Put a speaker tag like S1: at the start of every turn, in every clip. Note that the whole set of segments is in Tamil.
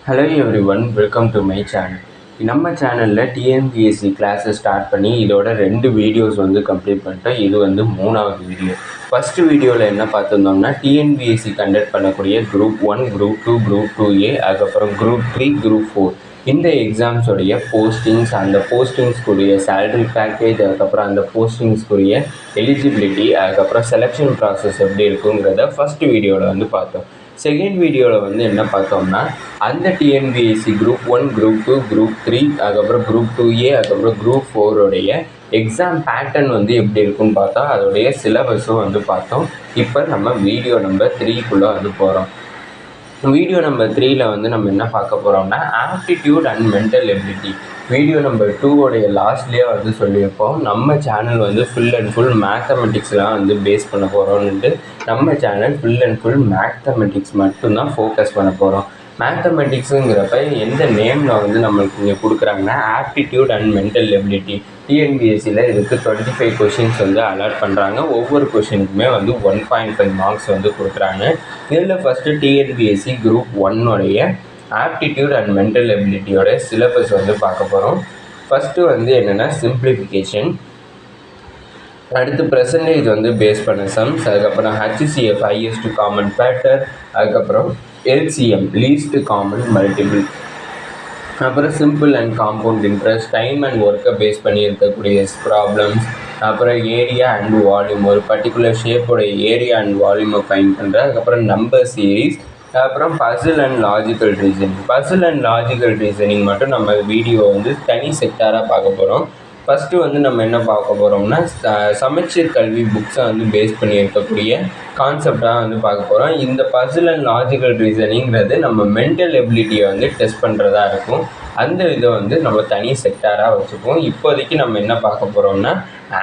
S1: Hello everyone, welcome to my channel. நம்ம சேனலில் டிஎன்பிஎஸ்சி கிளாஸஸ் ஸ்டார்ட் பண்ணி இதோட 2 வீடியோஸ் கம்ப்ளீட் பண்ணிட்டோம். இது 3வது வீடியோ. ஃபஸ்ட்டு வீடியோவில் என்ன பார்த்துருந்தோம்னா டிஎன்பிஎஸ்சி கண்டக்ட் பண்ணக்கூடிய குரூப் 1, குரூப் 2, குரூப் 2A, அதுக்கப்புறம் குரூப் 3, குரூப் 4 இந்த எக்ஸாம்ஸோடைய போஸ்டிங்ஸ், அந்த போஸ்டிங்ஸ்க்குரிய சேலரி பேக்கேஜ், அதுக்கப்புறம் அந்த போஸ்டிங்ஸ்க்குரிய எலிஜிபிலிட்டி, அதுக்கப்புறம் செலெக்ஷன் ப்ராசஸ் எப்படி இருக்குங்கிறத ஃபஸ்ட்டு வீடியோவில் பார்த்தோம். செகண்ட் வீடியோவில் என்ன பார்த்தோம்னா அந்த டிஎன்பிஎஸ்சி குரூப் 1, குரூப் 2, குரூப் 3, அதுக்கப்புறம் குரூப் 2A, அதுக்கப்புறம் குரூப் 4 எக்ஸாம் பேட்டர்ன் எப்படி இருக்குன்னு பார்த்தா அதோடைய சிலபஸும் பார்த்தோம். இப்போ நம்ம வீடியோ நம்பர் 3க்குள்ளே போகிறோம். வீடியோ நம்பர் 3ல் நம்ம என்ன பார்க்க போகிறோம்னா aptitude and mental ability. Video number 2 லாஸ்ட்லேயே சொல்லியிருப்போம், நம்ம சேனல் ஃபுல் அண்ட் ஃபுல் மேத்தமெட்டிக்ஸ்லாம் பேஸ் பண்ண போகிறோம்னுட்டு. நம்ம channel full and full mathematics மட்டும்தான் ஃபோக்கஸ் பண்ண போகிறோம். மேத்தமெட்டிக்ஸுங்கிறப்ப எந்த நேமில் நம்மளுக்கு இங்கே கொடுக்குறாங்கன்னா ஆப்டிடியூட் அண்ட் மென்டல் எபிலிட்டி. டிஎன்பிஎஸ்சியில் இதுக்கு 25 கொஷின்ஸ் அலாட் பண்ணுறாங்க. ஒவ்வொரு கொஷினுக்குமே 1.5 மார்க்ஸ் கொடுக்குறாங்க. இதில் first TNPSC group 1 aptitude and mental எபிலிட்டியோட சிலபஸ் பார்க்க போகிறோம். ஃபஸ்ட்டு என்னென்னா சிம்பிளிஃபிகேஷன், அடுத்து பெர்சன்டேஜ் பேஸ் பண்ண சம்ஸ், அதுக்கப்புறம் HCF ஹையஸ்ட் காமன் ஃபேக்டர், அதுக்கப்புறம் LCM லீஸ்ட் காமன் மல்டிபிள், அப்புறம் simple and compound interest, time and ஒர்க்கை பேஸ் பண்ணி இருக்கக்கூடிய ப்ராப்ளம்ஸ், அப்புறம் ஏரியா அண்ட் வால்யூம், ஒரு பர்டிகுலர் ஷேப்போட ஏரியா அண்ட் வால்யூமை ஃபைண்ட் பண்ணுறது, அதுக்கப்புறம் நம்பர் சீரீஸ், அப்புறம் puzzle and logical reasoning. Puzzle and logical reasoning மட்டும் நம்ம வீடியோ தனி செக்டாராக பார்க்க போகிறோம். ஃபஸ்ட்டு நம்ம என்ன பார்க்க போகிறோம்னா சமச்சீர் கல்வி புக்ஸை பேஸ் பண்ணி இருக்கக்கூடிய கான்செப்டாக பார்க்க போகிறோம். இந்த பசில் அண்ட் லாஜிக்கல் ரீசனிங்கிறது நம்ம மென்டல் எபிலிட்டியை டெஸ்ட் பண்ணுறதா இருக்கும். அந்த இதை நம்ம தனி செக்டாராக வச்சுப்போம். இப்போதைக்கு நம்ம என்ன பார்க்க போகிறோம்னா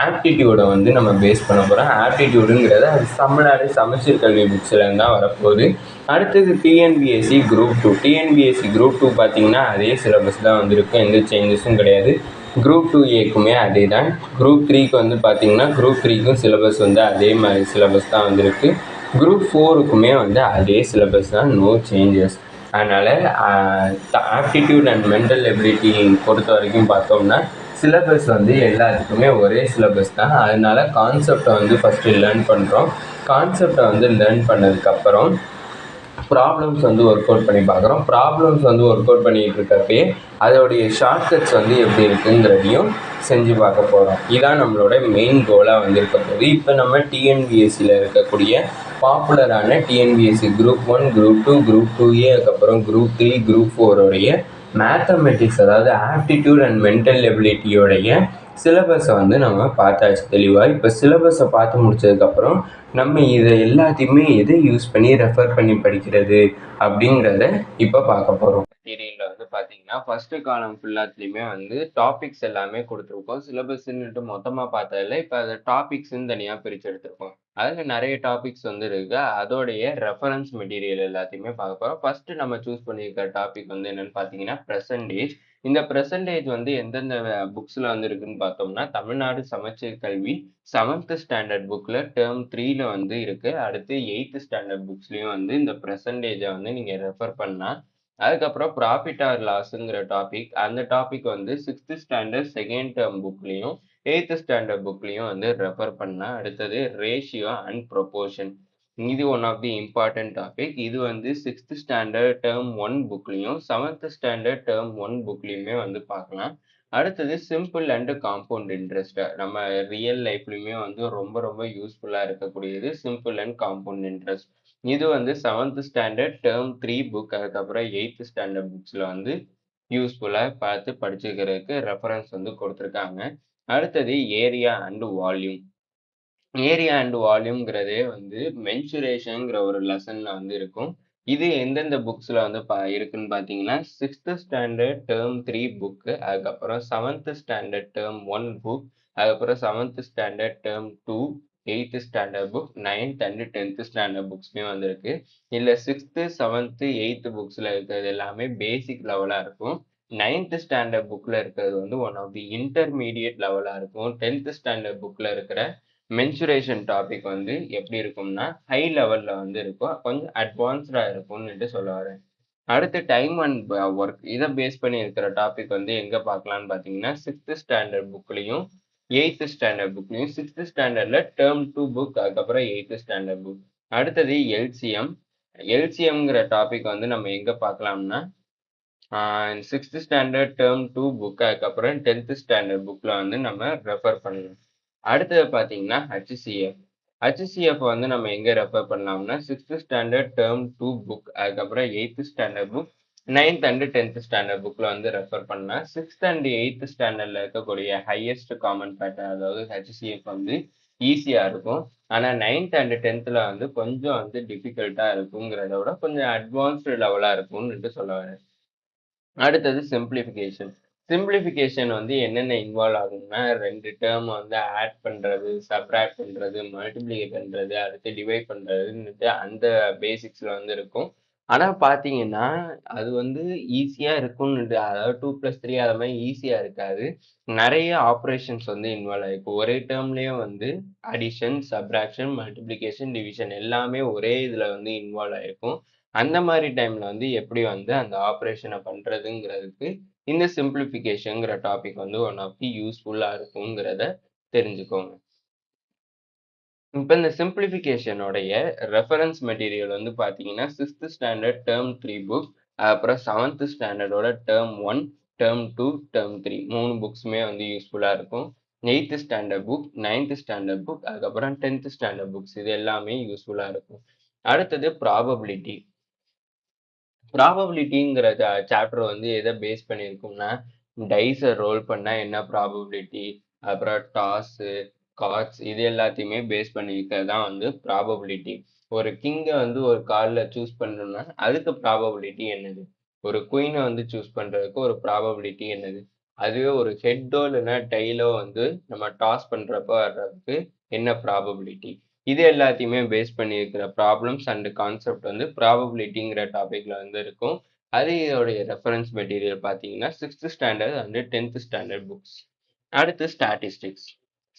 S1: ஆப்டிடியூடை நம்ம பேஸ் பண்ண போகிறோம். ஆப்டிடியூடுங்கிறது அது தமிழ்நாடு சமச்சீர் கல்வி புக்ஸில் தான் வரப்போகுது. அடுத்தது டிஎன்பிஎஸ்சி குரூப் 2. டிஎன்பிஎஸ்சி குரூப் 2 பார்த்திங்கன்னா அதே சிலபஸ் தான் இருக்கும், எந்த சேஞ்சஸும் கிடையாது. குரூப் 2Aக்குமே அதே தான். குரூப் 3க்கு பார்த்திங்கன்னா குரூப் 3க்கும் சிலபஸ் அதே மாதிரி சிலபஸ் தான் இருக்குது. குரூப் 4க்குமே அதே சிலபஸ் தான், நோ சேஞ்சஸ். அதனால் ஆப்டிடியூட் அண்ட் மென்டல் எபிலிட்டி பொறுத்த வரைக்கும் பார்த்தோம்னா சிலபஸ் எல்லாத்துக்குமே ஒரே சிலபஸ் தான். அதனால் கான்செப்டை ஃபஸ்ட்டு லேர்ன் பண்ணுறோம். கான்செப்டை லேர்ன் பண்ணதுக்கப்புறம் ப்ராப்ளம்ஸ் ஒர்க் அவுட் பண்ணி பார்க்குறோம். ப்ராப்ளம்ஸ் ஒர்க் அவுட் பண்ணிகிட்டு இருக்கப்பயே அதோடைய ஷார்ட்கட்ஸ் எப்படி இருக்குங்கிறதையும் செஞ்சு பார்க்க போகிறோம். இதான் நம்மளோட மெயின் கோலாக இருக்க போகுது. இப்போ நம்ம டிஎன்பிஎஸ்சியில் இருக்கக்கூடிய பாப்புலரான TNPSC group 1, group 2, group 2A, அதுக்கப்புறம் குரூப் 3, குரூப் 4 மேத்தமெட்டிக்ஸ், அதாவது ஆப்டிடியூட் அண்ட் மென்டல் எபிலிட்டியோடைய சிலபஸை நம்ம பார்த்தாச்சு தெளிவாக. இப்போ சிலபஸை பார்த்து முடிச்சதுக்கப்புறம் நம்ம இதை எல்லாத்தையுமே எதை யூஸ் பண்ணி ரெஃபர் பண்ணி படிக்கிறது அப்படிங்கிறத இப்போ பார்க்க போகிறோம். மெட்டீரியலில் பார்த்தீங்கன்னா ஃபஸ்ட்டு காலம் ஃபுல்லாத்துலேயுமே டாபிக்ஸ் எல்லாமே கொடுத்துருக்கோம். சிலபஸ்ன்னுட்டு மொத்தமாக பார்த்ததில்ல, இப்போ அதை டாபிக்ஸ்ன்னு தனியாக பிரித்து எடுத்துருக்கோம். அதில் நிறைய டாபிக்ஸ் இருக்குது. அதோடைய ரெஃபரன்ஸ் மெட்டீரியல் எல்லாத்தையுமே பார்க்க போகிறோம். ஃபஸ்ட்டு நம்ம சூஸ் பண்ணியிருக்கிற டாபிக் என்னென்னு பார்த்தீங்கன்னா ப்ரெசன்டேஜ். இந்த ப்ரெசன்டேஜ் எந்தெந்த புக்ஸில் இருக்குன்னு பார்த்தோம்னா தமிழ்நாடு சமச்சீர் கல்வி 7th ஸ்டாண்டர்ட் புக்கில் டேர்ம் 3ல இருக்குது. அடுத்து 8th ஸ்டாண்டர்ட் புக்ஸ்லேயும் இந்த ப்ரெசன்டேஜை நீங்கள் ரெஃபர் பண்ணால், அதுக்கப்புறம் ப்ராஃபிட் ஆர் லாஸுங்கிற டாபிக், அந்த topic 6th standard second term புக்லேயும் 8th ஸ்டாண்டர்ட் புக்லேயும் ரெஃபர் பண்ணால், அடுத்தது ரேஷியோ அண்ட் ப்ரொபோர்ஷன். இது one of the important topic. இது 6th ஸ்டாண்டர்ட் டேர்ம் 1 புக்லேயும் 7th ஸ்டாண்டர்ட் டேர்ம் 1 புக்லேயுமே பார்க்கலாம். அடுத்தது சிம்பிள் அண்ட் காம்பவுண்ட் இன்ட்ரெஸ்ட். நம்ம ரியல் லைஃப்லையுமே ரொம்ப ரொம்ப யூஸ்ஃபுல்லாக இருக்கக்கூடியது சிம்பிள் அண்ட் காம்பவுண்ட் இன்ட்ரெஸ்ட். இது 7th ஸ்டாண்டர்ட் டேர்ம் 3 புக், அதுக்கப்புறம் 8th ஸ்டாண்டர்ட் புக்ஸில் யூஸ்ஃபுல்லாக பார்த்து படிச்சுக்கிறதுக்கு ரெஃபரன்ஸ் கொடுத்துருக்காங்க. அடுத்தது area and volume. Area and வால்யூம்ங்கிறதே மென்சுரேஷன்ங்கிற ஒரு லெசனில் இருக்கும். இது எந்தெந்த புக்ஸில் இருக்குன்னு பார்த்தீங்கன்னா 6th ஸ்டாண்டர்ட் டேர்ம் 3 புக்கு, அதுக்கப்புறம் 7th ஸ்டாண்டர்ட் டேர்ம் 1 புக், அதுக்கப்புறம் 7th standard term 2, 8th standard book, 9th and 10th standard புக்ஸ்மே இருக்கு. இல்லை 6th 7th 8th புக்ஸில் இருக்கிறது எல்லாமே பேசிக் லெவலாக இருக்கும். 9th ஸ்டாண்டர்ட் புக்கில் இருக்கிறது ஒன் ஆஃப் தி இன்டர்மீடியட் லெவலாக இருக்கும். 10th ஸ்டாண்டர்ட் புக்கில் இருக்கிற மென்சுரேஷன் டாபிக் எப்படி இருக்கும்னா ஹை லெவலில் இருக்கும், கொஞ்சம் அட்வான்ஸ்டாக இருக்கும்னுட்டு சொல்ல வரேன். அடுத்து டைம் அண்ட் ஒர்க் இதை பேஸ் பண்ணி இருக்கிற டாபிக் வந்து எங்க பார்க்கலாம்னு பார்த்தீங்கன்னா 6th standard புக்லையும் 8th standard புக்லையும் 6th ஸ்டாண்டர்ட்ல டேர்ம் 2 புக் அதுக்கப்புறம் 8th ஸ்டாண்டர்ட் புக். அடுத்தது எல்சிஎம். எல்சிஎம்ங்கிற டாபிக் வந்து நம்ம எங்க பார்க்கலாம்னா 6th ஸ்டாண்டர்ட் டேர்ம் 2 புக் அதுக்கப்புறம் 10th ஸ்டாண்டர்ட் புக்ல வந்து நம்ம ரெஃபர் பண்ணணும். அடுத்தது பார்த்தீங்கன்னா ஹச்சிசிஎஃப். ஹச்சிசிஎஃப் வந்து நம்ம எங்க ரெஃபர் பண்ணலாம்னா 6th ஸ்டாண்டர்ட் டேர்ம் 2 புக் அதுக்கப்புறம் 8th standard book 9th and 10th standard புக்ல வந்து ரெஃபர் பண்ணா 6th அண்ட் 8th ஸ்டாண்டர்ட்ல இருக்கக்கூடிய ஹையஸ்ட் காமன் ஃபேக்டர் அதாவது ஹச்சிசிஎஃப் வந்து ஈஸியா இருக்கும். ஆனா 9th அண்ட் 10thல வந்து கொஞ்சம் வந்து டிஃபிகல்ட்டா இருக்குங்கிறத விட கொஞ்சம் அட்வான்ஸ்டு லெவலா இருக்கும்னு சொல்ல வரேன். அடுத்தது சிம்பிளிஃபிகேஷன். சிம்பிளிஃபிகேஷன் வந்து என்னென்ன இன்வால்வ் ஆகும்னா 2 டேர்ம் வந்து ஆட் பண்றது, சப்ட்ராக்ட் பண்றது, மல்டிப்ளை பண்றது, அடுத்து டிவைட் பண்றதுன்னுட்டு அந்த பேசிக்ஸ்ல வந்து இருக்கும். ஆனா பார்த்தீங்கன்னா, அது வந்து ஈஸியா இருக்கும்னுட்டு அதாவது 2+3 அது மாதிரி ஈஸியா இருக்காது. நெறைய ஆப்பரேஷன்ஸ் வந்து இன்வால்வ் ஆயிருக்கும். ஒரே டேர்ம்லயே வந்து அடிஷன், சப்ட்ராக்ஷன், மல்டிப்ளிகேஷன், டிவிஷன் எல்லாமே ஒரே இதுல வந்து இன்வால்வ் ஆயிருக்கும். அந்த மாதிரி டைம்ல வந்து எப்படி வந்து அந்த ஆப்ரேஷனை பண்றதுங்கிறதுக்கு இந்த சிம்பிளிஃபிகேஷன்ங்கிற டாபிக் வந்து ஒன் ஆஃப் தி யூஸ்ஃபுல்லா இருக்குங்கிறத தெரிஞ்சுக்கோங்க. இப்போ இந்த சிம்பிளிஃபிகேஷனோடைய ரெஃபரன்ஸ் மெட்டீரியல் வந்து பார்த்தீங்கன்னா 6th ஸ்டாண்டர்ட் டேர்ம் 3 புக் அப்புறம் 7th ஸ்டாண்டர்டோட டேர்ம் 1 டேர்ம் 2 டேர்ம் 3 3 புக்ஸுமே வந்து யூஸ்ஃபுல்லாக இருக்கும். 8th standard book 9th standard book அதுக்கப்புறம் 10th ஸ்டாண்டர்ட் புக்ஸ் இது எல்லாமே யூஸ்ஃபுல்லாக இருக்கும். அடுத்தது ப்ராபபிலிட்டி. ப்ராபபிலிட்டிங்கிற சாப்டர் வந்து எதை பேஸ் பண்ணியிருக்கும்னா டைஸை ரோல் பண்ணால் என்ன ப்ராபபிலிட்டி அப்புறம் டாஸு கார்ட்ஸ் இது எல்லாத்தையுமே பேஸ் பண்ணியிருக்கிறது தான் வந்து ப்ராபபிலிட்டி. ஒரு கிங்கை வந்து ஒரு கார்டில் சூஸ் பண்ணணும்னா அதுக்கு ப்ராபபிலிட்டி என்னது, ஒரு குயினை வந்து சூஸ் பண்ணுறதுக்கு ஒரு ப்ராபபிலிட்டி என்னது, அதுவே ஒரு ஹெட்டோ இல்லைன்னா டைலோ வந்து நம்ம டாஸ் பண்ணுறப்ப வர்றதுக்கு என்ன ப்ராபபிலிட்டி, இது எல்லாத்தையுமே பேஸ் பண்ணியிருக்கிற ப்ராப்ளம்ஸ் அண்ட் கான்செப்ட் வந்து ப்ராபபிலிட்டிங்கிற டாபிக்ல வந்து இருக்கும். அது இதோடைய ரெஃபரன்ஸ் மெட்டீரியல் பார்த்தீங்கன்னா 6th standard and 10th standard books. அடுத்து ஸ்டாட்டிஸ்டிக்ஸ்.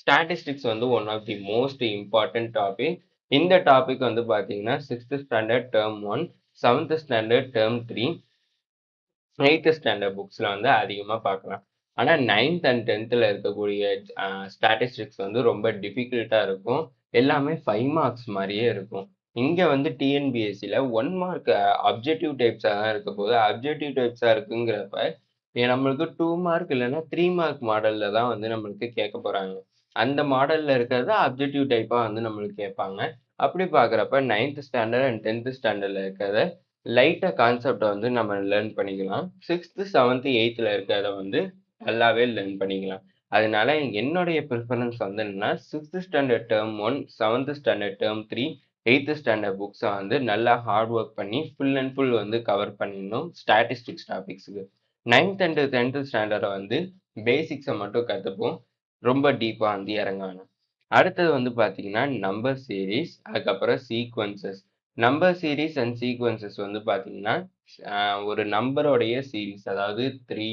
S1: ஸ்டாட்டிஸ்டிக்ஸ் வந்து one of the most important topic. இந்த டாபிக் வந்து பார்த்தீங்கன்னா 6th standard term 1 7th standard term 3 8th standard புக்ஸ்ல வந்து அதிகமாக பார்க்கலாம். ஆனால் 9th அண்ட் 10thல இருக்கக்கூடிய ஸ்டாட்டிஸ்டிக்ஸ் வந்து ரொம்ப டிஃபிகல்ட்டாக இருக்கும். எல்லாமே 5 மார்க்ஸ் மாதிரியே இருக்கும். இங்கே வந்து டிஎன்பிஎஸ்சியில் 1 மார்க் அப்ஜெக்டிவ் டைப்ஸாக தான் இருக்க போது. அப்ஜெக்டிவ் டைப்ஸாக இருக்குங்கிறப்ப நம்மளுக்கு 2 மார்க் இல்லைன்னா 3 மார்க் மாடலில் தான் வந்து நம்மளுக்கு கேட்க போகிறாங்க. அந்த மாடலில் இருக்கிறத அப்ஜெக்டிவ் டைப்பாக வந்து நம்மளுக்கு கேட்பாங்க. அப்படி பார்க்குறப்ப 9th ஸ்டாண்டர்ட் அண்ட் 10th ஸ்டாண்டர்டில் இருக்கிறத லைட்டா கான்செப்ட வந்து நம்ம லேர்ன் பண்ணிக்கலாம். 6th 7th 8th இருக்கிறத வந்து நல்லாவே லேர்ன் பண்ணிக்கலாம். அதனால என்னுடைய ப்ரிஃபரன்ஸ் வந்து என்னன்னா 6th standard term 1 7th standard term 3 8th standard புக்ஸை வந்து நல்லா ஹார்ட் ஒர்க் பண்ணி ஃபுல் அண்ட் ஃபுல் வந்து கவர் பண்ணிடணும் ஸ்டாட்டிஸ்டிக்ஸ் டாபிக்ஸுக்கு. 9th அண்ட் 10th ஸ்டாண்டர்டை வந்து பேசிக்ஸை மட்டும் கற்றுப்போம், ரொம்ப டீப்பாக வந்து இறங்காணும். அடுத்தது வந்து பார்த்தீங்கன்னா நம்பர் சீரீஸ் அதுக்கப்புறம் sequences. Number series and sequences வந்து பார்த்தீங்கன்னா ஒரு நம்பரோடைய சீரீஸ் அதாவது 3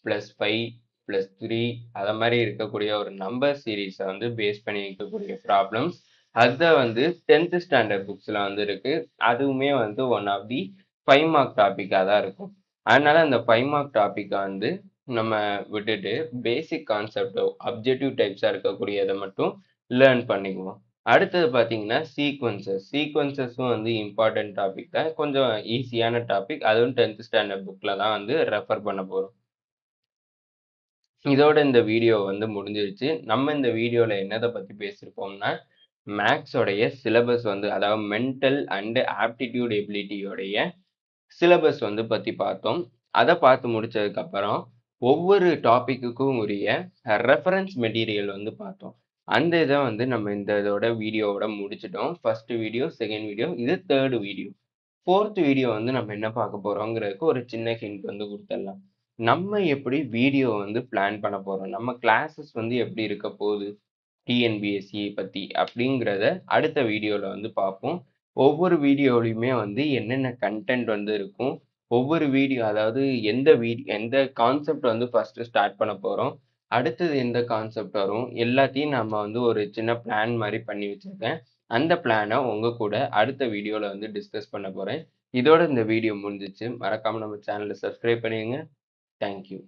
S1: + 5 + 3 அதை மாதிரி இருக்கக்கூடிய ஒரு நம்பர் சீரீஸை வந்து பேஸ் பண்ணி இருக்கக்கூடிய ப்ராப்ளம்ஸ் அதை வந்து 10th ஸ்டாண்டர்ட் புக்ஸில் வந்து இருக்கு. அதுவுமே வந்து ஒன் ஆஃப் தி 5 மார்க் டாப்பிக்காக தான் இருக்கும். அதனால அந்த 5 மார்க் டாப்பிக்கை வந்து நம்ம விட்டுட்டு பேசிக் கான்செப்ட் அப்ஜெக்டிவ் டைப்ஸாக இருக்கக்கூடியதை மட்டும் லேர்ன் பண்ணிக்குவோம். அடுத்தது பார்த்தீங்கன்னா சீக்வன்சஸ். சீக்வன்சஸும் வந்து இம்பார்ட்டன்ட் டாபிக் தான். கொஞ்சம் ஈஸியான டாபிக். அதுவும் 10th ஸ்டாண்டர்ட் புக்கில் தான் வந்து ரெஃபர் பண்ண போகிறோம். இதோட இந்த வீடியோ வந்து முடிஞ்சிருச்சு. நம்ம இந்த வீடியோவில் என்னதை பற்றி பேசியிருப்போம்னா மேக்ஸோடைய சிலபஸ் வந்து அதாவது மென்டல் அண்ட் ஆப்டிடியூட் எபிலிட்டியோடைய சிலபஸ் வந்து பற்றி பார்த்தோம். அதை பார்த்து முடிச்சதுக்கப்புறம் ஒவ்வொரு டாப்பிக்குக்கும் உரிய ரெஃபரன்ஸ் மெட்டீரியல் வந்து பார்த்தோம். அந்த இதை வந்து நம்ம இந்த இதோட வீடியோவோட முடிச்சிட்டோம். ஃபர்ஸ்ட் வீடியோ, செகண்ட் வீடியோ, இது தேர்ட் வீடியோ. ஃபோர்த் வீடியோ வந்து நம்ம என்ன பார்க்க போறோங்கிறதுக்கு ஒரு சின்ன ஹிண்ட் வந்து கொடுத்துடலாம். நம்ம எப்படி வீடியோ வந்து பிளான் பண்ண போறோம், நம்ம கிளாஸஸ் வந்து எப்படி இருக்க போகுது டிஎன்பிஎஸ்சி பற்றி அப்படிங்கிறத அடுத்த வீடியோவில் வந்து பார்ப்போம். ஒவ்வொரு வீடியோலையுமே வந்து என்னென்ன கண்டென்ட் வந்து இருக்கும், ஒவ்வொரு வீடியோ அதாவது எந்த கான்செப்ட் வந்து ஃபர்ஸ்ட் ஸ்டார்ட் பண்ண போகிறோம், அடுத்தது எந்த கான்செப்ட் வரும், எல்லாத்தையும் நம்ம வந்து ஒரு சின்ன பிளான் மாதிரி பண்ணி வச்சுருக்கேன். அந்த பிளானை உங்கள் கூட அடுத்த வீடியோவில் வந்து டிஸ்கஸ் பண்ண போகிறேன். இதோட இந்த வீடியோ முடிஞ்சிச்சு. மறக்காம நம்ம சேனலை சப்ஸ்கிரைப் பண்ணிடுங்க. தேங்க்யூ.